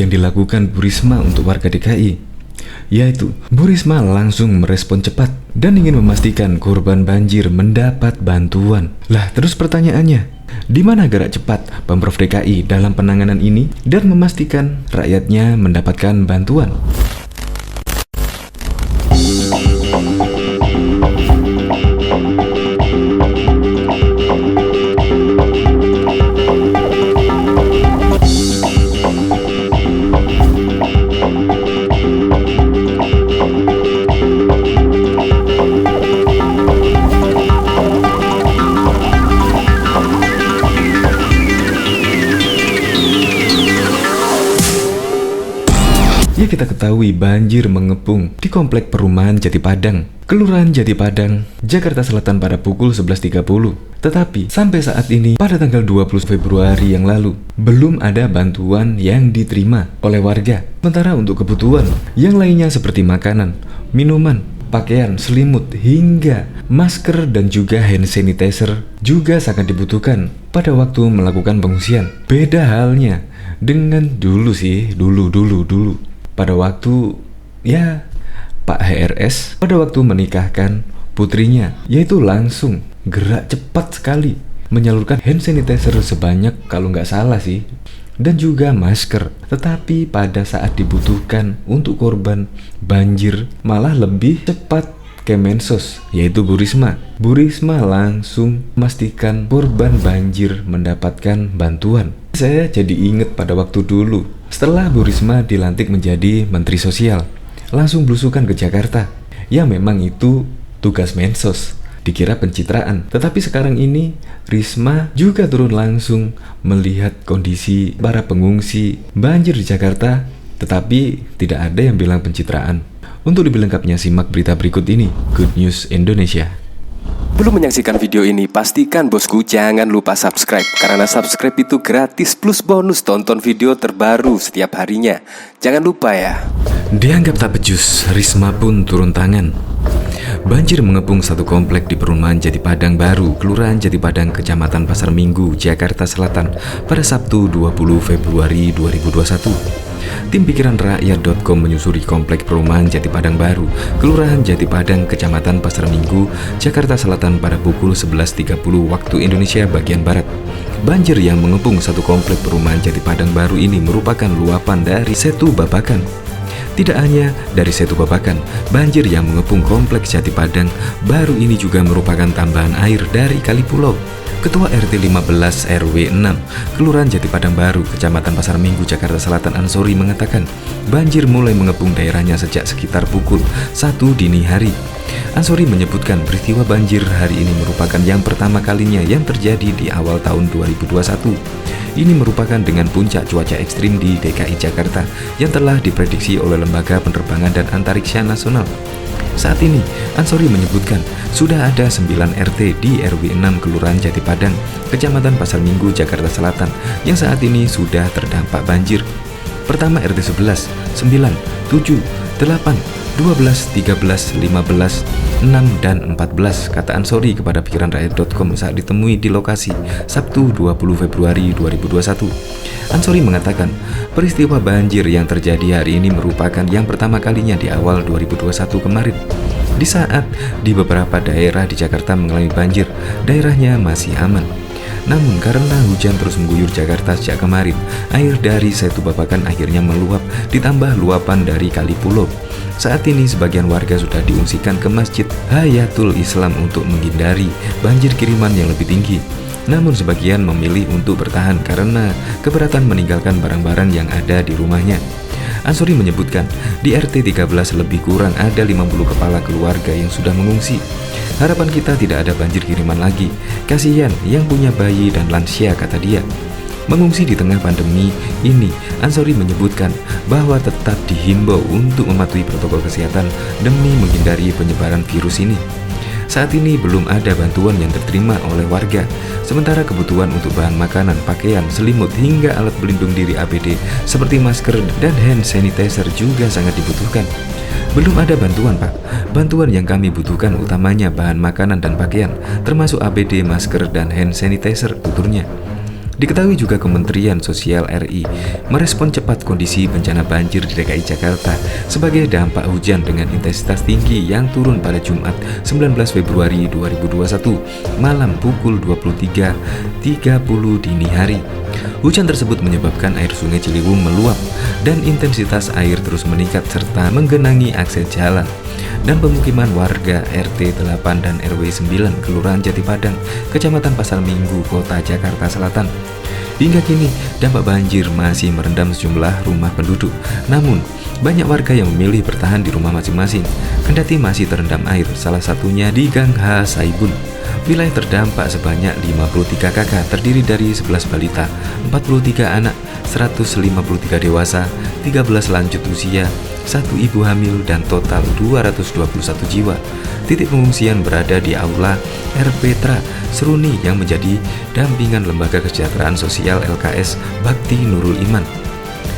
yang dilakukan Bu Risma untuk warga DKI, yaitu Bu Risma langsung merespon cepat dan ingin memastikan korban banjir mendapat bantuan. Lah, terus pertanyaannya, di mana gerak cepat Pemprov DKI dalam penanganan ini dan memastikan rakyatnya mendapatkan bantuan? Ya, kita ketahui banjir mengepung di Komplek Perumahan Jati Padang, Kelurahan Jati Padang, Jakarta Selatan pada pukul 11.30. Tetapi sampai saat ini, pada tanggal 20 Februari yang lalu, belum ada bantuan yang diterima oleh warga. Sementara untuk kebutuhan yang lainnya seperti makanan, minuman, pakaian, selimut, hingga masker dan juga hand sanitizer juga sangat dibutuhkan pada waktu melakukan pengungsian. Beda halnya dengan dulu sih, dulu. Pada waktu Pak HRS pada waktu menikahkan putrinya, yaitu langsung gerak cepat sekali menyalurkan hand sanitizer sebanyak, kalau nggak salah sih, dan juga masker. Tetapi pada saat dibutuhkan untuk korban banjir malah lebih cepat Kemensos, yaitu Bu Risma. Bu Risma langsung memastikan korban banjir mendapatkan bantuan. Saya jadi inget pada waktu dulu, setelah Bu Risma dilantik menjadi Menteri Sosial, langsung belusukan ke Jakarta. Ya, memang itu tugas Mensos, dikira pencitraan. Tetapi sekarang ini Risma juga turun langsung melihat kondisi para pengungsi banjir di Jakarta, tetapi tidak ada yang bilang pencitraan. Untuk lebih lengkapnya simak berita berikut ini, Good News Indonesia. Belum menyaksikan video ini, pastikan bosku jangan lupa subscribe, karena subscribe itu gratis plus bonus tonton video terbaru setiap harinya. Jangan lupa ya. Dianggap tak becus, Risma pun turun tangan. Banjir mengepung satu komplek di Perumahan Jati Padang Baru, Kelurahan Jati Padang, Kecamatan Pasar Minggu, Jakarta Selatan pada Sabtu 20 Februari 2021. Tim pikiranrakyat.com menyusuri komplek Perumahan Jati Padang Baru, Kelurahan Jati Padang, Kecamatan Pasar Minggu, Jakarta Selatan pada pukul 11.30 waktu Indonesia bagian Barat. Banjir yang mengepung satu komplek Perumahan Jati Padang Baru ini merupakan luapan dari Setu Babakan. Tidak hanya dari Setu Babakan, banjir yang mengepung kompleks Jati Padang Baru ini juga merupakan tambahan air dari Kali Pulau. Ketua RT 15 RW 6 Kelurahan Jati Padang Baru, Kecamatan Pasar Minggu, Jakarta Selatan, Ansori mengatakan banjir mulai mengepung daerahnya sejak sekitar pukul 1 dini hari. Ansori menyebutkan peristiwa banjir hari ini merupakan yang pertama kalinya yang terjadi di awal tahun 2021. Ini merupakan dengan puncak cuaca ekstrim di DKI Jakarta yang telah diprediksi oleh Lembaga Penerbangan dan Antariksa Nasional. Saat ini, Ansori menyebutkan sudah ada 9 RT di RW 6 Kelurahan Jati Padang, Kecamatan Pasar Minggu, Jakarta Selatan yang saat ini sudah terdampak banjir. Pertama RT 11, 9, 7, 8, 12, 13, 15, 6, dan 14, kata Ansori kepada pikiranrakyat.com saat ditemui di lokasi Sabtu 20 Februari 2021. Ansori mengatakan peristiwa banjir yang terjadi hari ini merupakan yang pertama kalinya di awal 2021 kemarin. Di saat di beberapa daerah di Jakarta mengalami banjir, daerahnya masih aman. Namun karena hujan terus mengguyur Jakarta sejak kemarin, air dari Setu Babakan akhirnya meluap ditambah luapan dari Kali Pulau. Saat ini sebagian warga sudah diungsikan ke Masjid Hayatul Islam untuk menghindari banjir kiriman yang lebih tinggi. Namun sebagian memilih untuk bertahan karena keberatan meninggalkan barang-barang yang ada di rumahnya. Ansori menyebutkan di RT 13 lebih kurang ada 50 kepala keluarga yang sudah mengungsi. Harapan kita tidak ada banjir kiriman lagi. Kasihan yang punya bayi dan lansia, kata dia. Mengungsi di tengah pandemi ini, Ansori menyebutkan bahwa tetap dihimbau untuk mematuhi protokol kesehatan demi menghindari penyebaran virus ini. Saat ini belum ada bantuan yang diterima oleh warga, sementara kebutuhan untuk bahan makanan, pakaian, selimut, hingga alat pelindung diri APD seperti masker dan hand sanitizer juga sangat dibutuhkan. Belum ada bantuan, Pak. Bantuan yang kami butuhkan utamanya bahan makanan dan pakaian, termasuk APD, masker, dan hand sanitizer, tuturnya. Diketahui juga Kementerian Sosial RI merespon cepat kondisi bencana banjir di DKI Jakarta sebagai dampak hujan dengan intensitas tinggi yang turun pada Jumat 19 Februari 2021 malam pukul 23.30 dini hari. Hujan tersebut menyebabkan air sungai Ciliwung meluap dan intensitas air terus meningkat serta menggenangi akses jalan dan pemukiman warga RT 8 dan RW 9 Kelurahan Jati Padang, Kecamatan Pasar Minggu, Kota Jakarta Selatan. Hingga kini, dampak banjir masih merendam sejumlah rumah penduduk. Namun, banyak warga yang memilih bertahan di rumah masing-masing, kendati masih terendam air, salah satunya di Gang H. Saibun. Wilayah terdampak sebanyak 53 kakak terdiri dari 11 balita, 43 anak, 153 dewasa, 13 lanjut usia, 1 ibu hamil, dan total 221 jiwa. Titik pengungsian berada di Aula RPTRA Seruni yang menjadi dampingan Lembaga Kesejahteraan Sosial LKS Bakti Nurul Iman.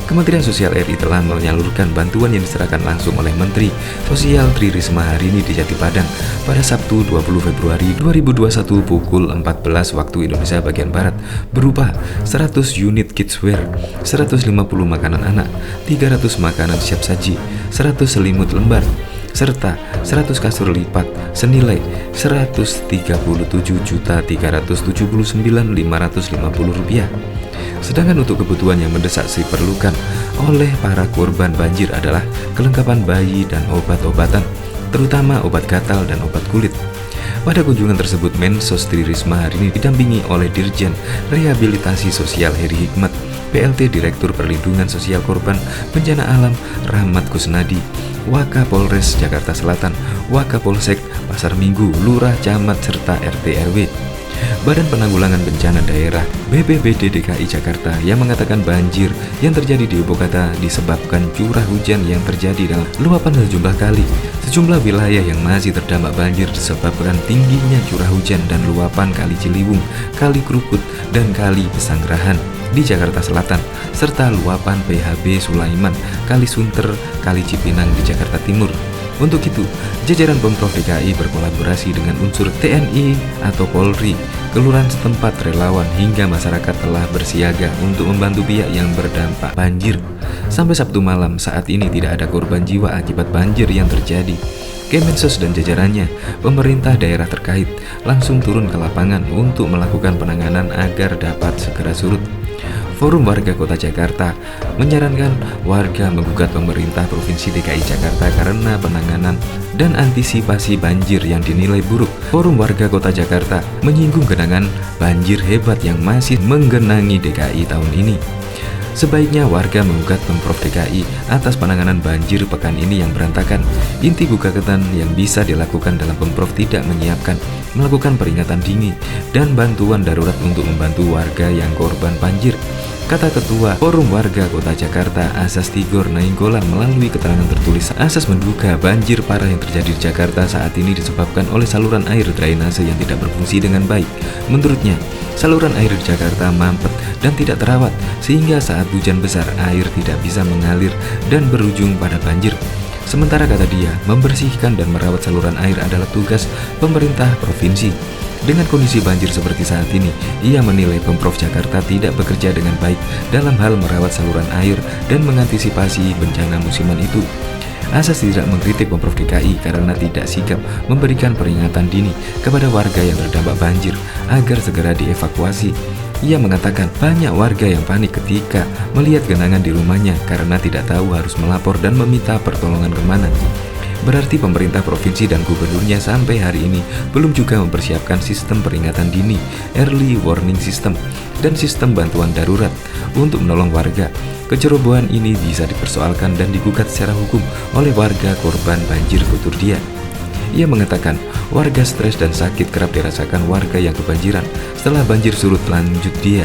Kementerian Sosial RI telah menyalurkan bantuan yang diserahkan langsung oleh Menteri Sosial Tri Risma hari ini di Jati Padang pada Sabtu 20 Februari 2021 pukul 14 waktu Indonesia bagian Barat berupa 100 unit kidswear, 150 makanan anak, 300 makanan siap saji, 100 selimut lembar, serta 100 kasur lipat senilai Rp137.379.550. Sedangkan untuk kebutuhan yang mendesak diperlukan oleh para korban banjir adalah kelengkapan bayi dan obat-obatan, terutama obat gatal dan obat kulit. Pada kunjungan tersebut, Mensos Tri Risma hari ini didampingi oleh Dirjen Rehabilitasi Sosial Heri Hikmat, PLT Direktur Perlindungan Sosial Korban Bencana Alam Rahmat Kusnadi, Wakapolres Jakarta Selatan, Wakapolsek Pasar Minggu, Lurah, Camat, serta RT RW. Badan Penanggulangan Bencana Daerah BPBD DKI Jakarta yang mengatakan banjir yang terjadi di ibu kota disebabkan curah hujan yang terjadi dalam luapan sejumlah kali. Sejumlah wilayah yang masih terdampak banjir disebabkan tingginya curah hujan dan luapan Kali Ciliwung, Kali Krukut, dan Kali Pesanggerahan di Jakarta Selatan, serta luapan PHB Sulaiman, Kali Sunter, Kali Cipinang di Jakarta Timur. Untuk itu, jajaran Pemprov DKI berkolaborasi dengan unsur TNI atau Polri, kelurahan setempat, relawan, hingga masyarakat telah bersiaga untuk membantu pihak yang berdampak banjir. Sampai Sabtu malam, saat ini tidak ada korban jiwa akibat banjir yang terjadi. Kemensos dan jajarannya, pemerintah daerah terkait, langsung turun ke lapangan untuk melakukan penanganan agar dapat segera surut. Forum Warga Kota Jakarta menyarankan warga menggugat pemerintah Provinsi DKI Jakarta karena penanganan dan antisipasi banjir yang dinilai buruk. Forum Warga Kota Jakarta menyinggung genangan banjir hebat yang masih menggenangi DKI tahun ini. Sebaiknya warga menggugat Pemprov DKI atas penanganan banjir pekan ini yang berantakan. Inti gugatan yang bisa dilakukan dalam Pemprov tidak menyiapkan, melakukan peringatan dini, dan bantuan darurat untuk membantu warga yang korban banjir, kata Ketua Forum Warga Kota Jakarta Asas Tigor Nainggolan melalui keterangan tertulis. Asas menduga banjir parah yang terjadi di Jakarta saat ini disebabkan oleh saluran air drainase yang tidak berfungsi dengan baik. Menurutnya, saluran air di Jakarta mampet dan tidak terawat, sehingga saat hujan besar air tidak bisa mengalir dan berujung pada banjir. Sementara kata dia, membersihkan dan merawat saluran air adalah tugas pemerintah provinsi. Dengan kondisi banjir seperti saat ini, ia menilai Pemprov Jakarta tidak bekerja dengan baik dalam hal merawat saluran air dan mengantisipasi bencana musiman itu. Asas tidak mengkritik Pemprov DKI karena tidak sigap memberikan peringatan dini kepada warga yang terdampak banjir agar segera dievakuasi. Ia mengatakan banyak warga yang panik ketika melihat genangan di rumahnya karena tidak tahu harus melapor dan meminta pertolongan kemana. Berarti pemerintah provinsi dan gubernurnya sampai hari ini belum juga mempersiapkan sistem peringatan dini, early warning system, dan sistem bantuan darurat untuk menolong warga. Kecerobohan ini bisa dipersoalkan dan digugat secara hukum oleh warga korban banjir, tutur dia. Ia mengatakan warga stres dan sakit kerap dirasakan warga yang kebanjiran. Setelah banjir surut, lanjut dia,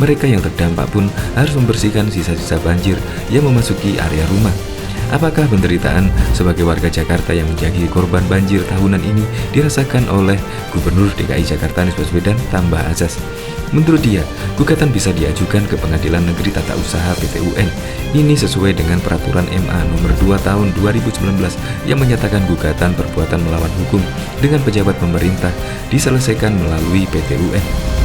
mereka yang terdampak pun harus membersihkan sisa-sisa banjir yang memasuki area rumah. Apakah penderitaan sebagai warga Jakarta yang menjadi korban banjir tahunan ini dirasakan oleh Gubernur DKI Jakarta Anies Baswedan? Tambah Asas. Menurut dia, gugatan bisa diajukan ke Pengadilan Negeri Tata Usaha (PT-UN). Ini sesuai dengan Peraturan MA Nomor 2 Tahun 2019 yang menyatakan gugatan perbuatan melawan hukum dengan pejabat pemerintah diselesaikan melalui PT-UN.